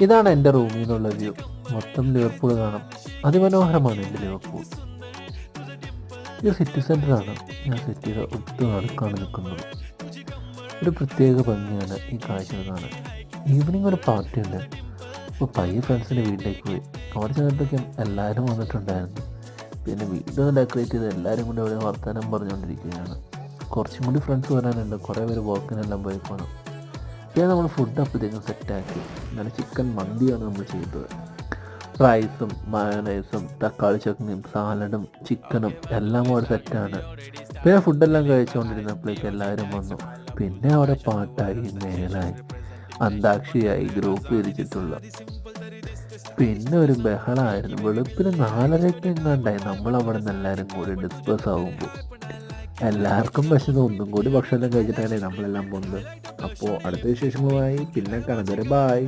ഇതാണ് എൻ്റെ റൂമിൽ നിന്നുള്ള വ്യൂ. മൊത്തം ലിവർപൂൾ കാണാം. അതിമനോഹരമാണ് എൻ്റെ ലിവർപൂൾ. ഇത് സിറ്റി സെൻറ്ററാണ്. ഞാൻ സിറ്റിയുടെ ഒത്തു നടുക്കാണ് നിൽക്കുന്നത്. ഒരു പ്രത്യേക ഭംഗിയാണ് ഈ കാഴ്ചകൾ കാണാൻ. ഈവനിങ് ഒരു പാർട്ടി ഉണ്ട്. അപ്പോൾ പയ്യെ ഫ്രണ്ട്സിൻ്റെ വീട്ടിലേക്ക് പോയി. അവിടെ ചെന്നപ്പോഴേക്കും എല്ലാവരും വന്നിട്ടുണ്ടായിരുന്നു. പിന്നെ വീടൊന്ന് ഡെക്കറേറ്റ് ചെയ്ത് എല്ലാവരും കൂടി അവിടെ വർത്തമാനം പറഞ്ഞുകൊണ്ടിരിക്കുകയാണ്. കുറച്ചും കൂടി ഫ്രണ്ട്സ് വരാനുണ്ട്. കുറേ പേര് വർക്കിനെല്ലാം പോയി പോകണം. പിന്നെ നമ്മൾ ഫുഡ് അപ്പോഴത്തേക്കും സെറ്റാക്കി. നല്ല ചിക്കൻ മന്തിയാണ് നമ്മൾ ചെയ്തത്. റൈസും മയോണൈസും തക്കാളി ചട്നിയും സാലഡും ചിക്കനും എല്ലാം അവിടെ സെറ്റാണ്. പിന്നെ ഫുഡെല്ലാം കഴിച്ചുകൊണ്ടിരുന്നപ്പോഴേക്കും എല്ലാവരും വന്നു. പിന്നെ അവിടെ പാട്ടായി, മേലായി, അന്താക്ഷരിയായി, ഗ്രൂപ്പ് തിരിച്ചിട്ടുള്ള പിന്നെ ഒരു ബഹളമായിരുന്നു. വെളുപ്പിന് 4:30 എങ്ങാണ്ടായി നമ്മളവിടെ നിന്ന് എല്ലാവരും കൂടി ഡിസ്പേഴ്സ് ആകുമ്പോൾ. എല്ലാവർക്കും പക്ഷേ ഒന്നും കൂടി ഭക്ഷണം കഴിച്ചിട്ടാണ് നമ്മളെല്ലാം പോകുന്നത്. അപ്പോൾ അടുത്ത വിശേഷങ്ങളുമായി പിന്നെ കാണുന്നത്. ബായ്.